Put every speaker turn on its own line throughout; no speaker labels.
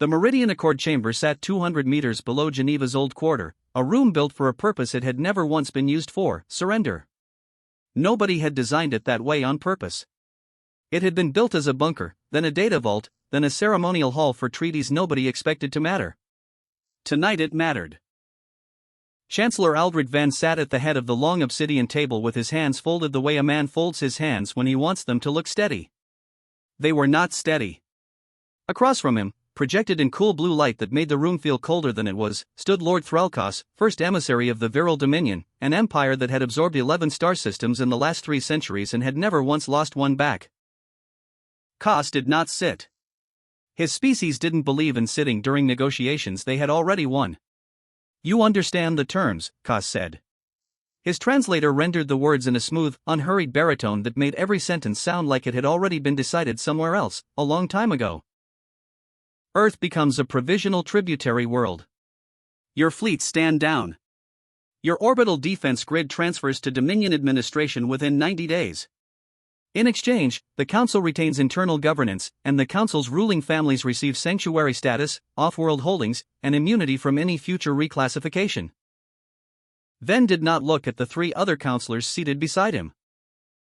The Meridian Accord chamber sat 200 meters below Geneva's old quarter, a room built for a purpose it had never once been used for: surrender. Nobody had designed it that way on purpose. It had been built as a bunker, then a data vault, then a ceremonial hall for treaties nobody expected to matter. Tonight it mattered. Chancellor Venn sat at the head of the long obsidian table with his hands folded the way a man folds his hands when he wants them to look steady. They were not steady. Across from him, projected in cool blue light that made the room feel colder than it was, stood Lord Threlkos, first emissary of the Virile Dominion, an empire that had absorbed 11 star systems in the last 3 centuries and had never once lost one back. Kos did not sit. His species didn't believe in sitting during negotiations they had already won. "You understand the terms," Kos said. His translator rendered the words in a smooth, unhurried baritone that made every sentence sound like it had already been decided somewhere else, a long time ago. Earth becomes a provisional tributary world. Your fleets stand down. Your orbital defense grid transfers to Dominion administration within 90 days. In exchange, the Council retains internal governance, and the Council's ruling families receive sanctuary status, off-world holdings, and immunity from any future reclassification. Venn did not look at the 3 other councillors seated beside him.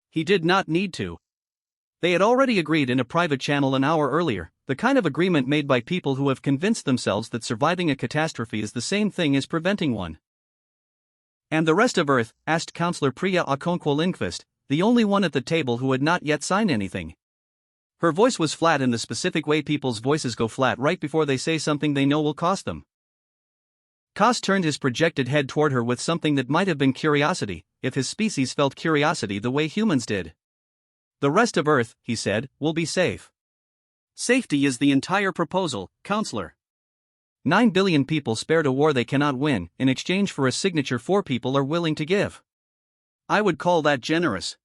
He did not need to. They had already agreed in a private channel an hour earlier, the kind of agreement made by people who have convinced themselves that surviving a catastrophe is the same thing as preventing one. "And the rest of Earth?" asked Councillor Priya Okonkwo-Lindqvist, the only one at the table who had not yet signed anything. Her voice was flat in the specific way people's voices go flat right before they say something they know will cost them. Kos turned his projected head toward her with something that might have been curiosity, if his species felt curiosity the way humans did. "The rest of Earth," he said, "will be safe. Safety is the entire proposal, Counselor. 9 billion people spared a war they cannot win, in exchange for a signature 4 people are willing to give. I would call that generous."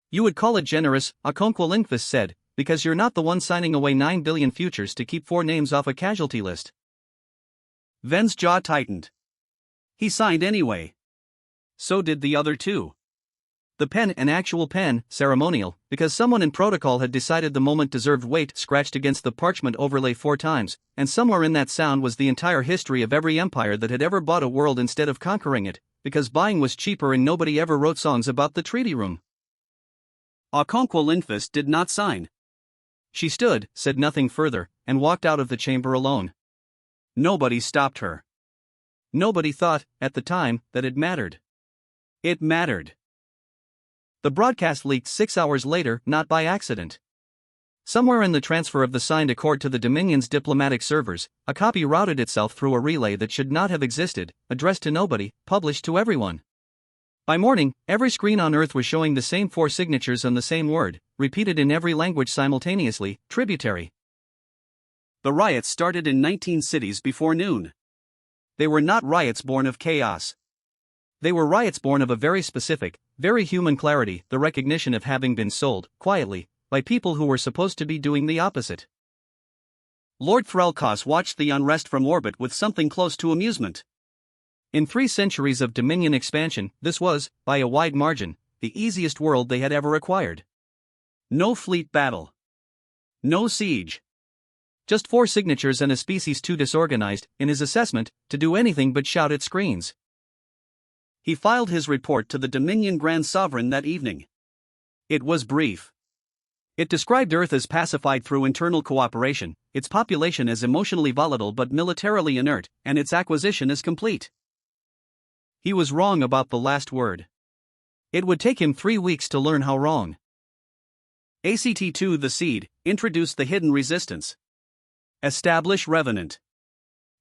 "You would call it generous," Okonkwo-Lindqvist said, "because you're not the one signing away 9 billion futures to keep 4 names off a casualty list." Venn's jaw tightened. He signed anyway. So did the other 2. The pen, an actual pen, ceremonial, because someone in protocol had decided the moment deserved weight, scratched against the parchment overlay 4 times, and somewhere in that sound was the entire history of every empire that had ever bought a world instead of conquering it, because buying was cheaper and nobody ever wrote songs about the treaty room. Okonkwo-Lindqvist did not sign. She stood, said nothing further, and walked out of the chamber alone. Nobody stopped her. Nobody thought, at the time, that it mattered. It mattered. The broadcast leaked 6 hours later, not by accident. Somewhere in the transfer of the signed accord to the Dominion's diplomatic servers, a copy routed itself through a relay that should not have existed, addressed to nobody, published to everyone. By morning, every screen on Earth was showing the same 4 signatures on the same word, repeated in every language simultaneously: tributary. The riots started in 19 cities before noon. They were not riots born of chaos. They were riots born of a very specific, very human clarity, the recognition of having been sold, quietly, by people who were supposed to be doing the opposite. Lord Threlkos watched the unrest from orbit with something close to amusement. In 3 centuries of Dominion expansion, this was, by a wide margin, the easiest world they had ever acquired. No fleet battle. No siege. Just 4 signatures and a species too disorganized, in his assessment, to do anything but shout at screens. He filed his report to the Dominion Grand Sovereign that evening. It was brief. It described Earth as pacified through internal cooperation, its population as emotionally volatile but militarily inert, and its acquisition as complete. He was wrong about the last word. It would take him 3 weeks to learn how wrong. ACT-2 The Seed, introduced the hidden resistance. Establish Revenant.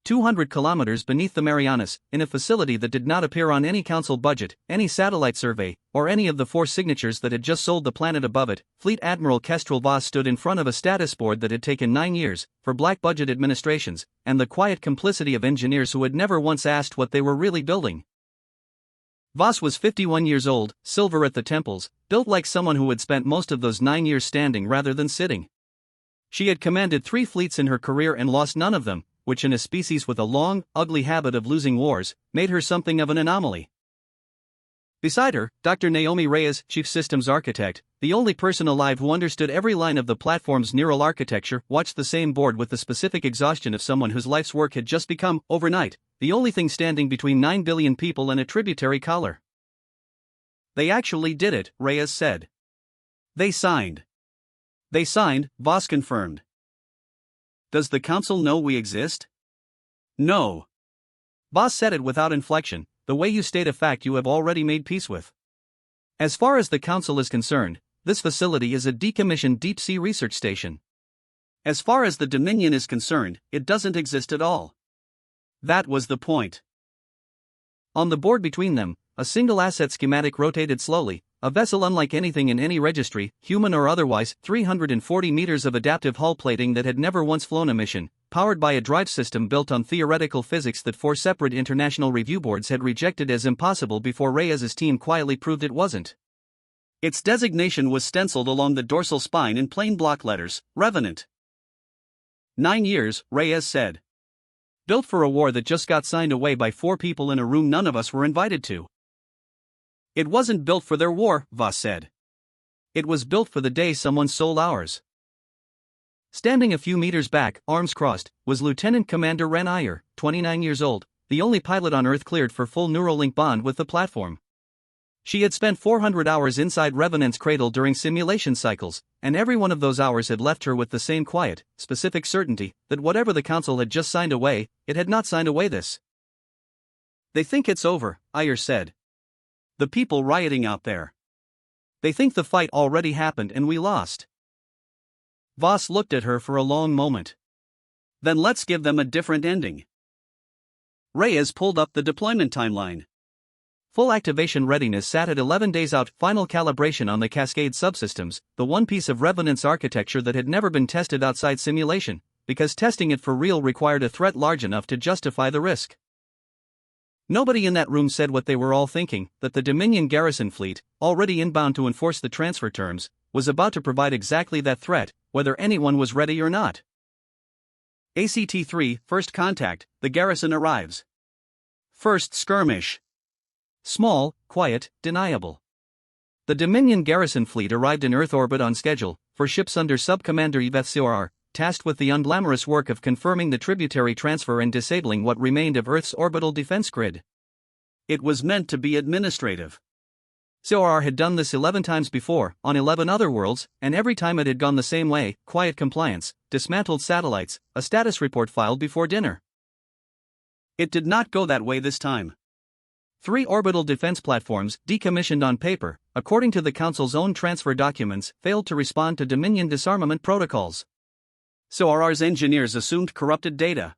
200 kilometers beneath the Marianas, in a facility that did not appear on any council budget, any satellite survey, or any of the 4 signatures that had just sold the planet above it, Fleet Admiral Kestrel Voss stood in front of a status board that had taken 9 years, for black budget administrations, and the quiet complicity of engineers who had never once asked what they were really building. Voss was 51 years old, silver at the temples, built like someone who had spent most of those 9 years standing rather than sitting. She had commanded 3 fleets in her career and lost none of them, which in a species with a long, ugly habit of losing wars, made her something of an anomaly. Beside her, Dr. Naomi Reyes, Chief Systems Architect, the only person alive who understood every line of the platform's neural architecture, watched the same board with the specific exhaustion of someone whose life's work had just become, overnight, the only thing standing between 9 billion people and a tributary collar. They actually did it, Reyes said. They signed. They signed, Voss confirmed. Does the council know we exist? No. Voss said it without inflection, the way you state a fact you have already made peace with. As far as the council is concerned, this facility is a decommissioned deep-sea research station. As far as the Dominion is concerned, it doesn't exist at all. That was the point. On the board between them, a single asset schematic rotated slowly, a vessel unlike anything in any registry, human or otherwise, 340 meters of adaptive hull plating that had never once flown a mission, powered by a drive system built on theoretical physics that 4 separate international review boards had rejected as impossible before Reyes's team quietly proved it wasn't. Its designation was stenciled along the dorsal spine in plain block letters, REVENANT. 9 years, Reyes said. Built for a war that just got signed away by 4 people in a room none of us were invited to. It wasn't built for their war, Voss said. It was built for the day someone sold ours. Standing a few meters back, arms crossed, was Lieutenant Commander Wren Iyer, 29 years old, the only pilot on Earth cleared for full Neuralink bond with the platform. She had spent 400 hours inside Revenant's cradle during simulation cycles, and every one of those hours had left her with the same quiet, specific certainty that whatever the council had just signed away, it had not signed away this. They think it's over, Iyer said. The people rioting out there. They think the fight already happened and we lost. Voss looked at her for a long moment. Then let's give them a different ending. Reyes pulled up the deployment timeline. Full activation readiness sat at 11 days out, final calibration on the Cascade subsystems, the one piece of Revenant's architecture that had never been tested outside simulation, because testing it for real required a threat large enough to justify the risk. Nobody in that room said what they were all thinking, that the Dominion Garrison fleet, already inbound to enforce the transfer terms, was about to provide exactly that threat, whether anyone was ready or not. ACT-3, First Contact, the Garrison arrives. First Skirmish. Small, quiet, deniable. The Dominion Garrison fleet arrived in Earth orbit on schedule, for ships under Sub-Commander Yves COR, tasked with the unglamorous work of confirming the tributary transfer and disabling what remained of Earth's orbital defense grid. It was meant to be administrative. COR had done this 11 times before, on 11 other worlds, and every time it had gone the same way: quiet compliance, dismantled satellites, a status report filed before dinner. It did not go that way this time. 3 orbital defense platforms, decommissioned on paper, according to the Council's own transfer documents, failed to respond to Dominion disarmament protocols. COR's engineers assumed corrupted data.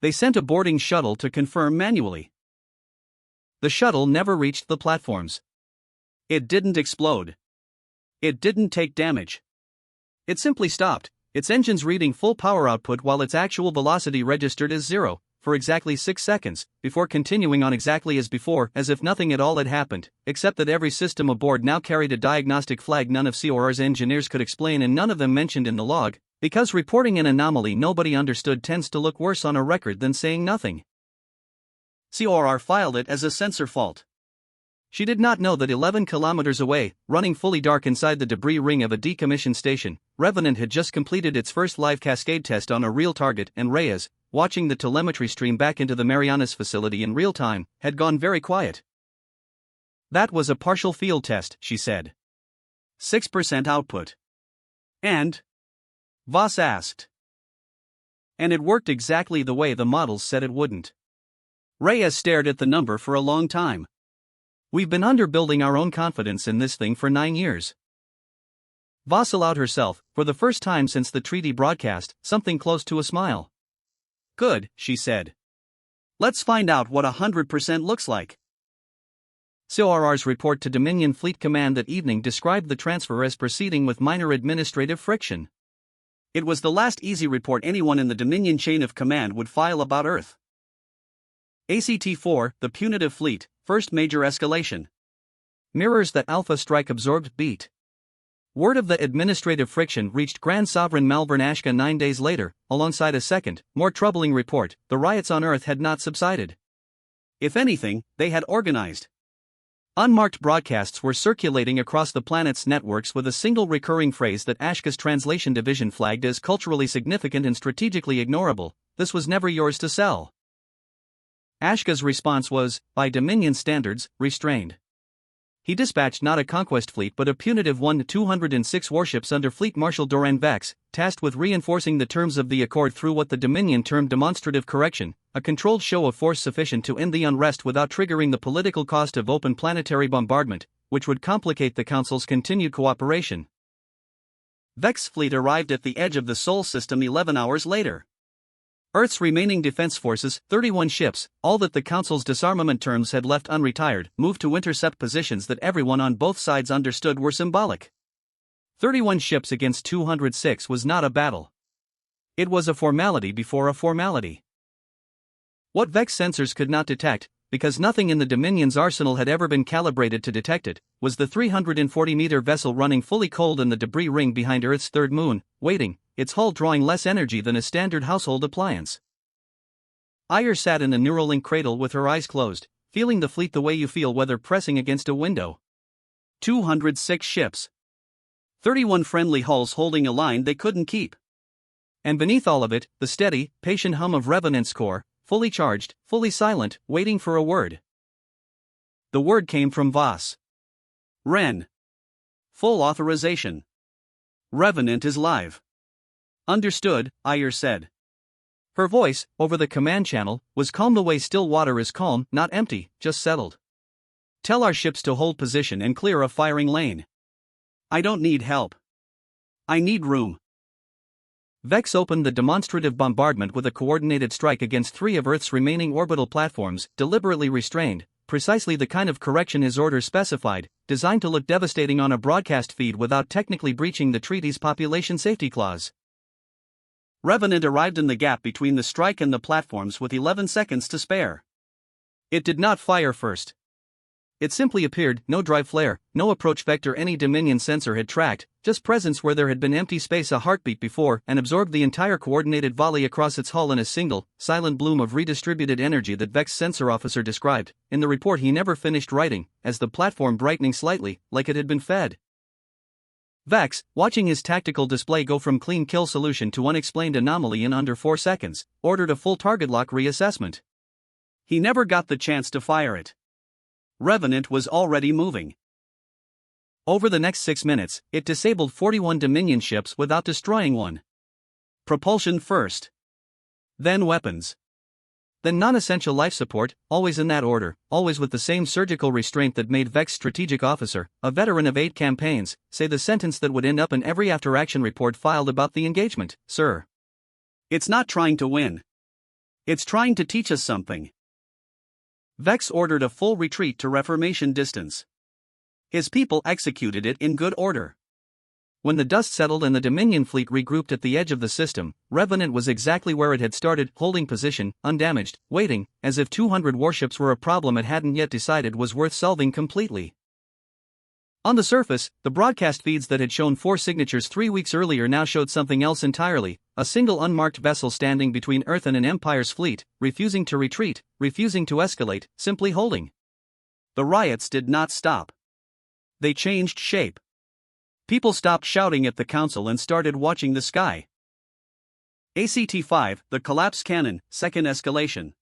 They sent a boarding shuttle to confirm manually. The shuttle never reached the platforms. It didn't explode. It didn't take damage. It simply stopped, its engines reading full power output while its actual velocity registered as 0, for exactly 6 seconds, before continuing on exactly as before, as if nothing at all had happened, except that every system aboard now carried a diagnostic flag none of COR's engineers could explain and none of them mentioned in the log, because reporting an anomaly nobody understood tends to look worse on a record than saying nothing. COR filed it as a sensor fault. She did not know that 11 kilometers away, running fully dark inside the debris ring of a decommissioned station, Revenant had just completed its first live Cascade test on a real target, and Reyes, watching the telemetry stream back into the Marianas facility in real time, had gone very quiet. That was a partial field test, she said. 6% output. And? Voss asked. And it worked exactly the way the models said it wouldn't. Reyes stared at the number for a long time. We've been underbuilding our own confidence in this thing for 9 years. Voss allowed herself, for the first time since the treaty broadcast, something close to a smile. Good, she said. Let's find out what 100% looks like. COR's report to Dominion Fleet Command that evening described the transfer as proceeding with minor administrative friction. It was the last easy report anyone in the Dominion chain of command would file about Earth. ACT-4, the Punitive Fleet, first major escalation. Mirrors that Alpha Strike absorbed beat. Word of the administrative friction reached Grand Sovereign Malvern Ashka 9 days later, alongside a second, more troubling report: the riots on Earth had not subsided. If anything, they had organized. Unmarked broadcasts were circulating across the planet's networks with a single recurring phrase that Ashka's translation division flagged as culturally significant and strategically ignorable: "This was never yours to sell." Ashka's response was, by Dominion standards, restrained. He dispatched not a conquest fleet but a punitive 1-206 warships under Fleet Marshal Doran Vex, tasked with reinforcing the terms of the Accord through what the Dominion termed demonstrative correction, a controlled show of force sufficient to end the unrest without triggering the political cost of open planetary bombardment, which would complicate the Council's continued cooperation. Vex's fleet arrived at the edge of the Sol system 11 hours later. Earth's remaining defense forces, 31 ships, all that the Council's disarmament terms had left unretired, moved to intercept positions that everyone on both sides understood were symbolic. 31 ships against 206 was not a battle. It was a formality before a formality. What Vex sensors could not detect, because nothing in the Dominion's arsenal had ever been calibrated to detect it, was the 340-meter vessel running fully cold in the debris ring behind Earth's third moon, waiting, its hull drawing less energy than a standard household appliance. Iyer sat in a Neuralink cradle with her eyes closed, feeling the fleet the way you feel weather pressing against a window. 206 ships. 31 friendly hulls holding a line they couldn't keep. And beneath all of it, the steady, patient hum of REVENANT's core, fully charged, fully silent, waiting for a word. The word came from Voss. Wren. Full authorization. Revenant is live. Understood, Iyer said. Her voice, over the command channel, was calm the way still water is calm, not empty, just settled. Tell our ships to hold position and clear a firing lane. I don't need help. I need room. Vex opened the demonstrative bombardment with a coordinated strike against 3 of Earth's remaining orbital platforms, deliberately restrained, precisely the kind of correction his orders specified, designed to look devastating on a broadcast feed without technically breaching the treaty's population safety clause. Revenant arrived in the gap between the strike and the platforms with 11 seconds to spare. It did not fire first. It simply appeared, no drive flare, no approach vector any Dominion sensor had tracked, just presence where there had been empty space a heartbeat before, and absorbed the entire coordinated volley across its hull in a single, silent bloom of redistributed energy that Vex sensor officer described, in the report he never finished writing, as the platform brightening slightly, like it had been fed. Vex, watching his tactical display go from clean kill solution to unexplained anomaly in under 4 seconds, ordered a full target lock reassessment. He never got the chance to fire it. Revenant was already moving. Over the next 6 minutes, it disabled 41 Dominion ships without destroying one. Propulsion first. Then weapons. Then non-essential life support, always in that order, always with the same surgical restraint that made Vex strategic officer, a veteran of 8 campaigns, say the sentence that would end up in every after-action report filed about the engagement: "Sir, it's not trying to win. It's trying to teach us something." Vex ordered a full retreat to reformation distance. His people executed it in good order. When the dust settled and the Dominion fleet regrouped at the edge of the system, Revenant was exactly where it had started, holding position, undamaged, waiting, as if 200 warships were a problem it hadn't yet decided was worth solving completely. On the surface, the broadcast feeds that had shown 4 signatures 3 weeks earlier now showed something else entirely: a single unmarked vessel standing between Earth and an Empire's fleet, refusing to retreat, refusing to escalate, simply holding. The riots did not stop. They changed shape. People stopped shouting at the Council and started watching the sky. ACT-5, the collapse cannon, second escalation.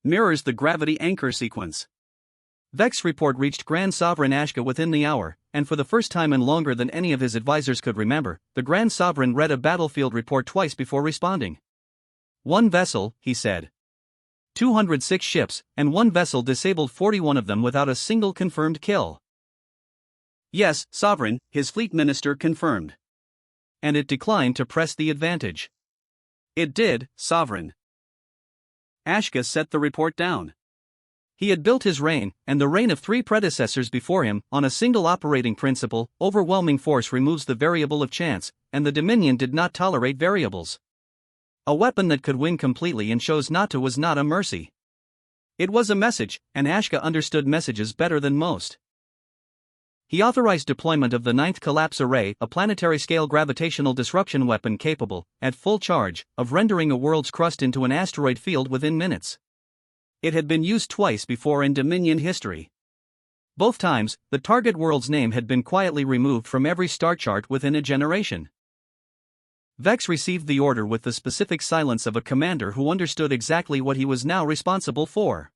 Mirrors the gravity anchor sequence. Vex report reached Grand Sovereign Ashka within the hour, and for the first time in longer than any of his advisors could remember, the Grand Sovereign read a battlefield report twice before responding. 1 vessel, he said. 206 ships, and 1 vessel disabled 41 of them without a single confirmed kill. Yes, Sovereign, his fleet minister confirmed. And it declined to press the advantage. It did, Sovereign. Ashka set the report down. He had built his reign, and the reign of 3 predecessors before him, on a single operating principle: overwhelming force removes the variable of chance, and the Dominion did not tolerate variables. A weapon that could win completely and chose not to was not a mercy. It was a message, and Ashka understood messages better than most. He authorized deployment of the 9th Collapse Array, a planetary-scale gravitational disruption weapon capable, at full charge, of rendering a world's crust into an asteroid field within minutes. It had been used twice before in Dominion history. Both times, the target world's name had been quietly removed from every star chart within a generation. Vex received the order with the specific silence of a commander who understood exactly what he was now responsible for.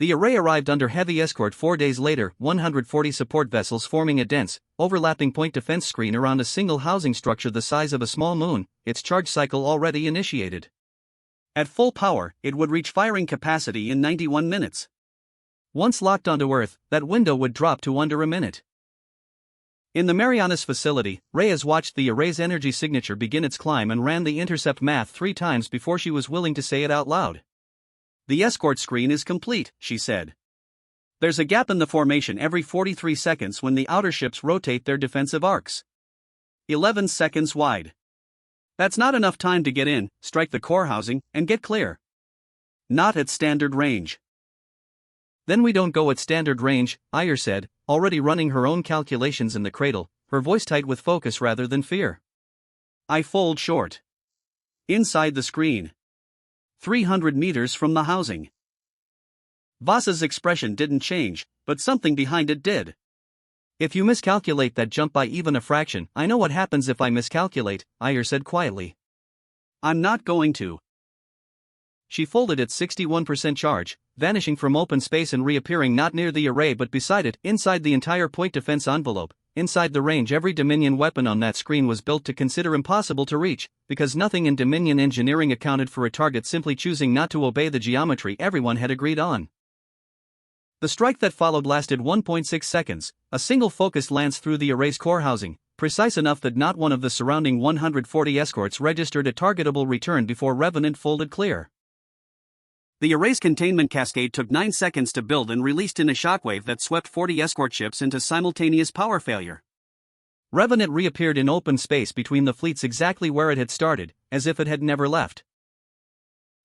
The array arrived under heavy escort 4 days later, 140 support vessels forming a dense, overlapping point defense screen around a single housing structure the size of a small moon, its charge cycle already initiated. At full power, it would reach firing capacity in 91 minutes. Once locked onto Earth, that window would drop to under a minute. In the Marianas facility, Reyes watched the array's energy signature begin its climb and ran the intercept math 3 times before she was willing to say it out loud. "The escort screen is complete," she said. "There's a gap in the formation every 43 seconds when the outer ships rotate their defensive arcs. 11 seconds wide. That's not enough time to get in, strike the core housing, and get clear. Not at standard range." "Then we don't go at standard range," Iyer said, already running her own calculations in the cradle, her voice tight with focus rather than fear. "I fold short. Inside the screen. 300 meters from the housing." Voss's expression didn't change, but something behind it did. "If you miscalculate that jump by even a fraction, I know what happens if I miscalculate," Iyer said quietly. "I'm not going to." She folded at 61% charge, vanishing from open space and reappearing not near the array but beside it, inside the entire point defense envelope, inside the range every Dominion weapon on that screen was built to consider impossible to reach, because nothing in Dominion engineering accounted for a target simply choosing not to obey the geometry everyone had agreed on. The strike that followed lasted 1.6 seconds, a single focused lance through the array's core housing, precise enough that not one of the surrounding 140 escorts registered a targetable return before Revenant folded clear. The array's containment cascade took 9 seconds to build and released in a shockwave that swept 40 escort ships into simultaneous power failure. Revenant reappeared in open space between the fleets exactly where it had started, as if it had never left.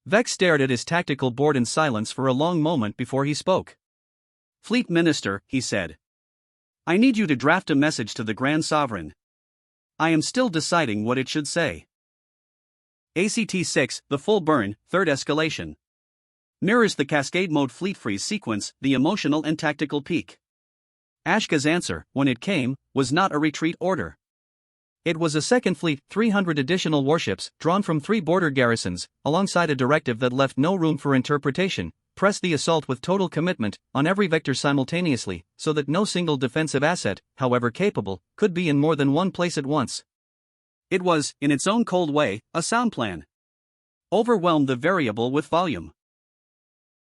Vex stared at his tactical board in silence for a long moment before he spoke. "Fleet Minister," he said. "I need you to draft a message to the Grand Sovereign. I am still deciding what it should say. ACT-6, the full burn, third escalation. Mirrors the Cascade mode fleet freeze sequence, the emotional and tactical peak." Ashka's answer, when it came, was not a retreat order. It was a second fleet, 300 additional warships, drawn from 3 border garrisons, alongside a directive that left no room for interpretation: press the assault with total commitment, on every vector simultaneously, so that no single defensive asset, however capable, could be in more than one place at once. It was, in its own cold way, a sound plan. Overwhelmed the variable with volume.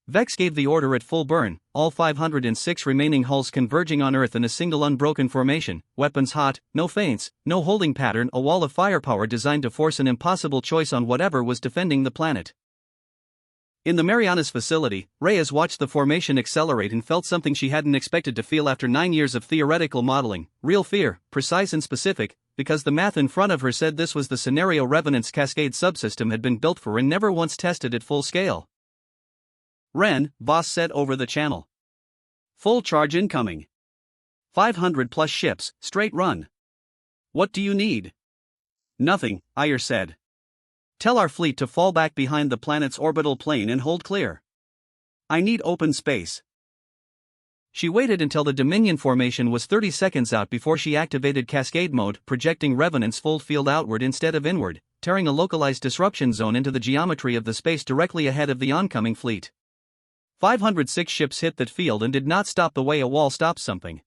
Vex gave the order at full burn, all 506 remaining hulls converging on Earth in a single unbroken formation, weapons hot, no feints, no holding pattern, a wall of firepower designed to force an impossible choice on whatever was defending the planet. In the Marianas facility, Reyes watched the formation accelerate and felt something she hadn't expected to feel after 9 years of theoretical modeling: real fear, precise and specific, because the math in front of her said this was the scenario Revenant's Cascade subsystem had been built for and never once tested at full scale. "Wren," Voss said over the channel. "Full charge incoming. 500 plus ships, straight run. What do you need?" "Nothing," Iyer said. "Tell our fleet to fall back behind the planet's orbital plane and hold clear. I need open space." She waited until the Dominion formation was 30 seconds out before she activated Cascade mode, projecting Revenant's full field outward instead of inward, tearing a localized disruption zone into the geometry of the space directly ahead of the oncoming fleet. 506 ships hit that field and did not stop the way a wall stops something.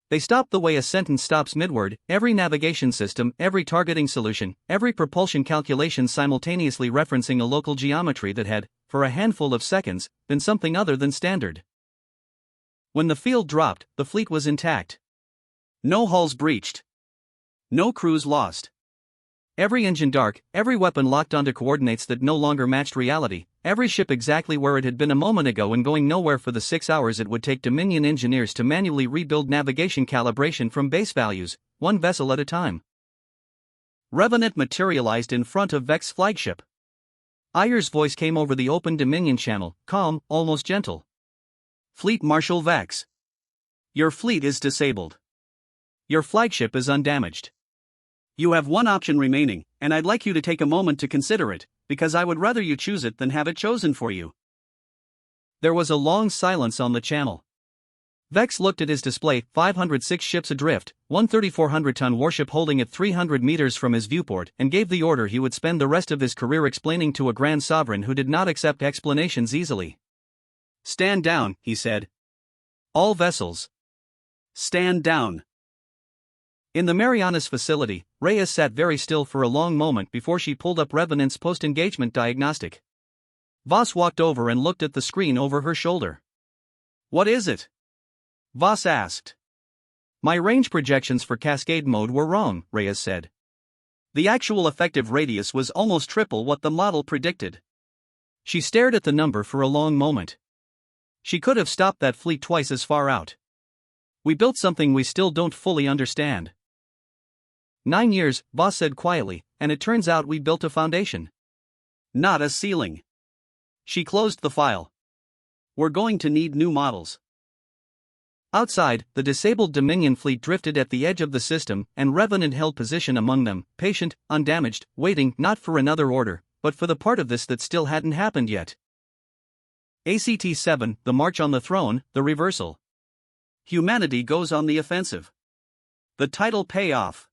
They stopped the way a sentence stops midword: every navigation system, every targeting solution, every propulsion calculation simultaneously referencing a local geometry that had, for a handful of seconds, been something other than standard. When the field dropped, the fleet was intact. No hulls breached. No crews lost. Every engine dark, every weapon locked onto coordinates that no longer matched reality, every ship exactly where it had been a moment ago and going nowhere for the 6 hours it would take Dominion engineers to manually rebuild navigation calibration from base values, one vessel at a time. Revenant materialized in front of Vex's flagship. Iyer's voice came over the open Dominion channel, calm, almost gentle. "Fleet Marshal Vex. Your fleet is disabled. Your flagship is undamaged. You have one option remaining, and I'd like you to take a moment to consider it, because I would rather you choose it than have it chosen for you." There was a long silence on the channel. Vex looked at his display, 506 ships adrift, one 3,400-ton warship holding it 300 meters from his viewport, and gave the order he would spend the rest of his career explaining to a grand sovereign who did not accept explanations easily. "Stand down," he said. "All vessels. Stand down." In the Marianas facility, Reyes sat very still for a long moment before she pulled up Revenant's post-engagement diagnostic. Voss walked over and looked at the screen over her shoulder. "What is it?" Voss asked. "My range projections for Cascade mode were wrong," Reyes said. "The actual effective radius was almost triple what the model predicted." She stared at the number for a long moment. She could have stopped that fleet twice as far out. "We built something we still don't fully understand." 9 years, Voss said quietly, "and it turns out we built a foundation. Not a ceiling." She closed the file. "We're going to need new models." Outside, the disabled Dominion fleet drifted at the edge of the system, and Revenant held position among them, patient, undamaged, waiting not for another order, but for the part of this that still hadn't happened yet. ACT-7, the March on the Throne, the reversal. Humanity goes on the offensive. The title payoff.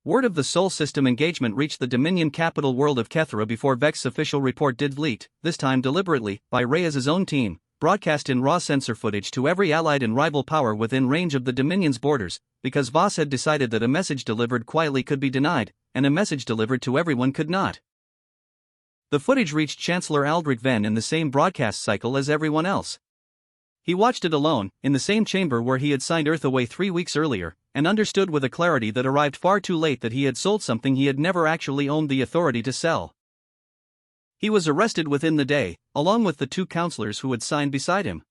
Word of the Sol system engagement reached the Dominion capital world of Kaethera before Vex's official report did leaked, this time deliberately, by Reyes' own team, broadcast in raw sensor footage to every allied and rival power within range of the Dominion's borders, because Voss had decided that a message delivered quietly could be denied, and a message delivered to everyone could not. The footage reached Chancellor Venn in the same broadcast cycle as everyone else. He watched it alone, in the same chamber where he had signed Earth away 3 weeks earlier, and understood with a clarity that arrived far too late that he had sold something he had never actually owned the authority to sell. He was arrested within the day, along with the 2 counselors who had signed beside him.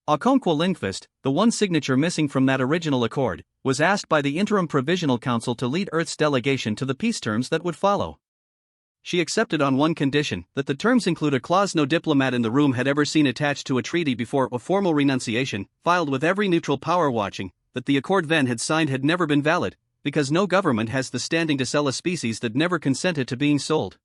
Lindqvist, the one signature missing from that original accord, was asked by the Interim Provisional Council to lead Earth's delegation to the peace terms that would follow. She accepted on one condition, that the terms include a clause no diplomat in the room had ever seen attached to a treaty before, a formal renunciation, filed with every neutral power watching, that the accord Venn had signed had never been valid, because no government has the standing to sell a species that never consented to being sold.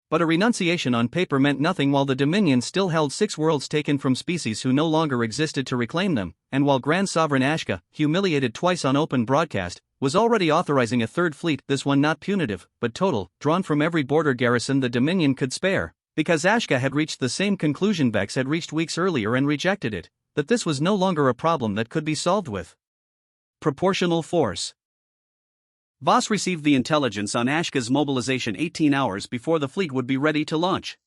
But a renunciation on paper meant nothing while the Dominion still held 6 worlds taken from species who no longer existed to reclaim them, and while Grand Sovereign Ashka, humiliated twice on open broadcast, was already authorizing a 3rd fleet, this one not punitive, but total, drawn from every border garrison the Dominion could spare, because Ashka had reached the same conclusion Vex had reached weeks earlier and rejected it, that this was no longer a problem that could be solved with proportional force. Voss received the intelligence on Ashka's mobilization 18 hours before the fleet would be ready to launch.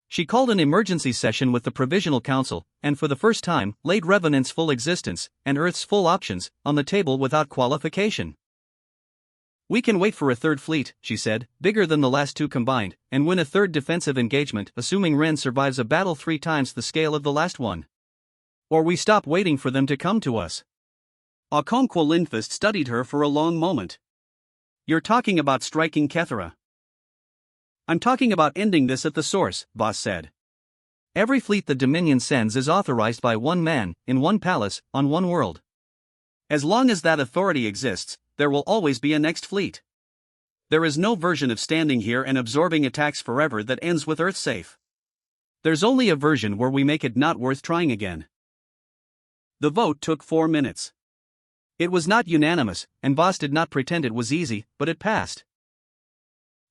She called an emergency session with the Provisional Council, and for the first time, laid Revenant's full existence, and Earth's full options, on the table without qualification. "We can wait for a 3rd fleet," she said, "bigger than the last 2 combined, and win a 3rd defensive engagement, assuming Wren survives a battle 3 times the scale of the last one. Or we stop waiting for them to come to us." Lindqvist studied her for a long moment. "You're talking about striking Kaethera." "I'm talking about ending this at the source," Voss said. "Every fleet the Dominion sends is authorized by one man, in one palace, on one world. As long as that authority exists, there will always be a next fleet. There is no version of standing here and absorbing attacks forever that ends with Earth safe. There's only a version where we make it not worth trying again." The vote took 4 minutes. It was not unanimous, and Voss did not pretend it was easy, but it passed.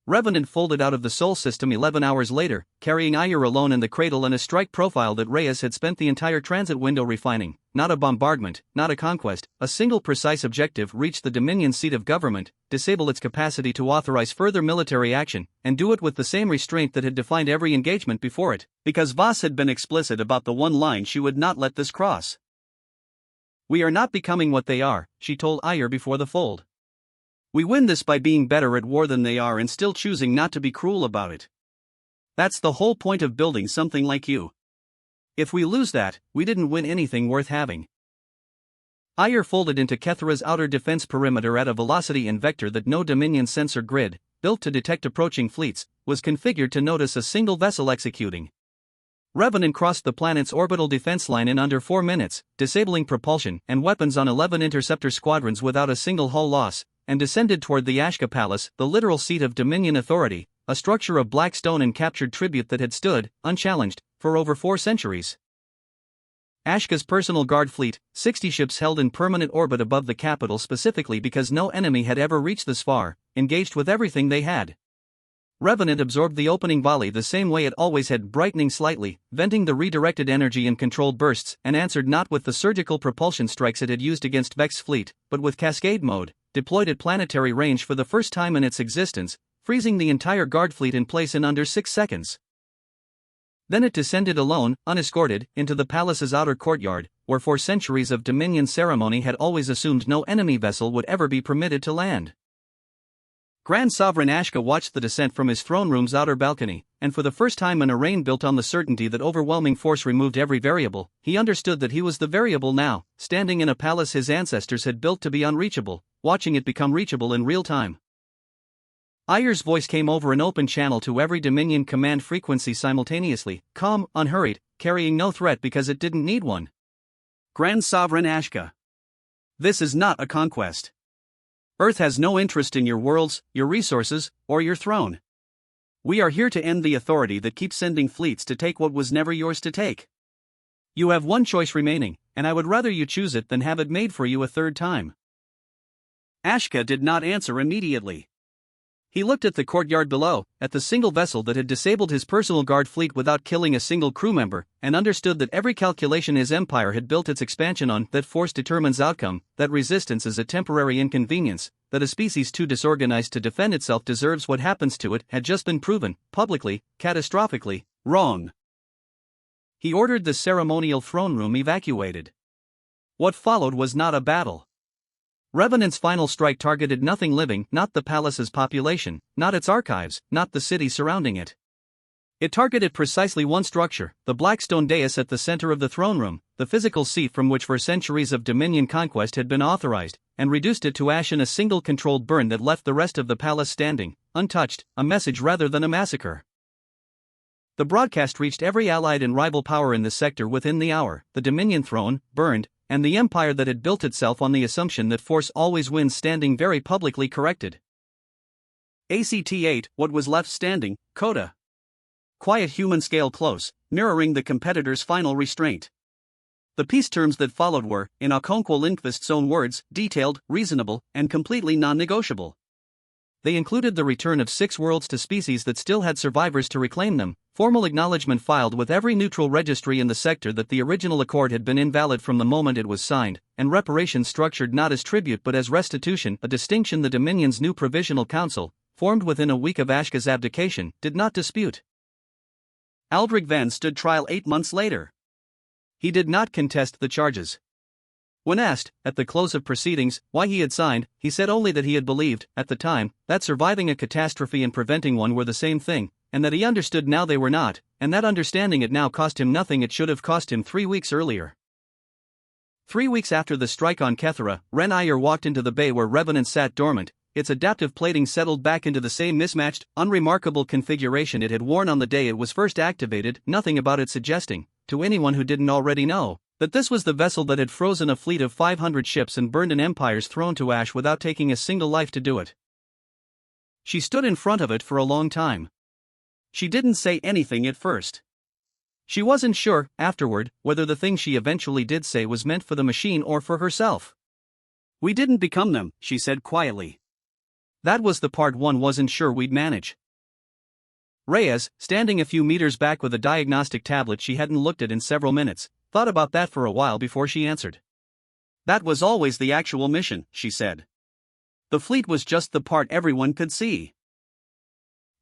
Revenant folded out of the Sol system 11 hours later, carrying Iyer alone in the cradle and a strike profile that Reyes had spent the entire transit window refining. Not a bombardment, not a conquest, a single precise objective: reach the Dominion seat of government, disable its capacity to authorize further military action, and do it with the same restraint that had defined every engagement before it, because Voss had been explicit about the one line she would not let this cross. "We are not becoming what they are," she told Iyer before the fold. "We win this by being better at war than they are and still choosing not to be cruel about it. That's the whole point of building something like you. If we lose that, we didn't win anything worth having." Iyer folded into Kaethera's outer defense perimeter at a velocity and vector that no Dominion sensor grid, built to detect approaching fleets, was configured to notice a single vessel executing. Revenant crossed the planet's orbital defense line in under 4 minutes, disabling propulsion and weapons on 11 interceptor squadrons without a single hull loss, and descended toward the Ashka Palace, the literal seat of Dominion authority, a structure of black stone and captured tribute that had stood, unchallenged, for over 4 centuries. Ashka's personal guard fleet, 60 ships held in permanent orbit above the capital specifically because no enemy had ever reached this far, engaged with everything they had. Revenant absorbed the opening volley the same way it always had, brightening slightly, venting the redirected energy in controlled bursts, and answered not with the surgical propulsion strikes it had used against Vex's fleet, but with Cascade mode, deployed at planetary range for the first time in its existence, freezing the entire guard fleet in place in under 6 seconds. Then it descended alone, unescorted, into the palace's outer courtyard, where for centuries of Dominion ceremony had always assumed no enemy vessel would ever be permitted to land. Grand Sovereign Ashka watched the descent from his throne room's outer balcony, and for the first time in a reign built on the certainty that overwhelming force removed every variable, he understood that he was the variable now, standing in a palace his ancestors had built to be unreachable, watching it become reachable in real time. Iyer's voice came over an open channel to every Dominion command frequency simultaneously, calm, unhurried, carrying no threat because it didn't need one. Grand Sovereign Ashka. This is not a conquest. Earth has no interest in your worlds, your resources, or your throne. We are here to end the authority that keeps sending fleets to take what was never yours to take. You have one choice remaining, and I would rather you choose it than have it made for you a third time. Ashka did not answer immediately. He looked at the courtyard below, at the single vessel that had disabled his personal guard fleet without killing a single crew member, and understood that every calculation his empire had built its expansion on, that force determines outcome, that resistance is a temporary inconvenience, that a species too disorganized to defend itself deserves what happens to it, had just been proven, publicly, catastrophically, wrong. He ordered the ceremonial throne room evacuated. What followed was not a battle. Revenant's final strike targeted nothing living, not the palace's population, not its archives, not the city surrounding it. It targeted precisely one structure, the black stone dais at the center of the throne room, the physical seat from which for centuries of Dominion conquest had been authorized, and reduced it to ash in a single controlled burn that left the rest of the palace standing, untouched, a message rather than a massacre. The broadcast reached every allied and rival power in the sector within the hour. The Dominion throne, burned, and the empire that had built itself on the assumption that force always wins standing very publicly corrected. ACT-8, what was left standing, coda. Quiet human scale close, mirroring the competitor's final restraint. The peace terms that followed were, in Okonkwo Lindqvist's own words, detailed, reasonable, and completely non-negotiable. They included the return of 6 worlds to species that still had survivors to reclaim them, formal acknowledgement filed with every neutral registry in the sector that the original accord had been invalid from the moment it was signed, and reparations structured not as tribute but as restitution, a distinction the Dominion's new Provisional Council, formed within a week of Ashka's abdication, did not dispute. Aldrich Venn stood trial 8 months later. He did not contest the charges. When asked, at the close of proceedings, why he had signed, he said only that he had believed, at the time, that surviving a catastrophe and preventing one were the same thing, and that he understood now they were not, and that understanding it now cost him nothing it should have cost him 3 weeks earlier. 3 weeks after the strike on Kaethera, Wren Iyer walked into the bay where Revenant sat dormant, its adaptive plating settled back into the same mismatched, unremarkable configuration it had worn on the day it was first activated, nothing about it suggesting, to anyone who didn't already know, that this was the vessel that had frozen a fleet of 500 ships and burned an empire's throne to ash without taking a single life to do it. She stood in front of it for a long time. She didn't say anything at first. She wasn't sure, afterward, whether the thing she eventually did say was meant for the machine or for herself. We didn't become them, she said quietly. That was the part one wasn't sure we'd manage. Reyes, standing a few meters back with a diagnostic tablet she hadn't looked at in several minutes, thought about that for a while before she answered. That was always the actual mission, she said. The fleet was just the part everyone could see.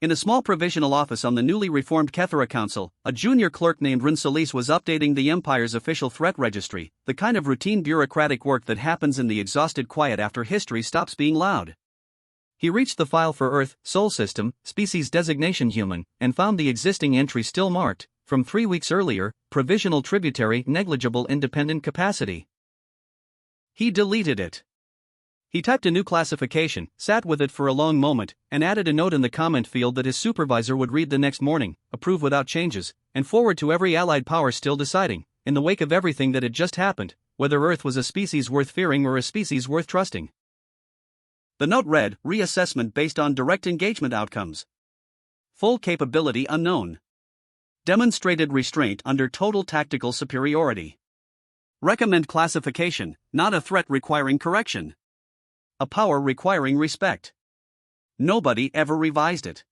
In a small provisional office on the newly reformed Kaethera Council, a junior clerk named Wren Solis was updating the Empire's official threat registry, the kind of routine bureaucratic work that happens in the exhausted quiet after history stops being loud. He reached the file for Earth, Sol System, Species Designation Human, and found the existing entry still marked, from 3 weeks earlier, Provisional Tributary Negligible Independent Capacity. He deleted it. He typed a new classification, sat with it for a long moment, and added a note in the comment field that his supervisor would read the next morning, approve without changes, and forward to every allied power still deciding, in the wake of everything that had just happened, whether Earth was a species worth fearing or a species worth trusting. The note read, reassessment based on direct engagement outcomes. Full capability unknown. Demonstrated restraint under total tactical superiority. Recommend classification, not a threat requiring correction. A power requiring respect. Nobody ever revised it.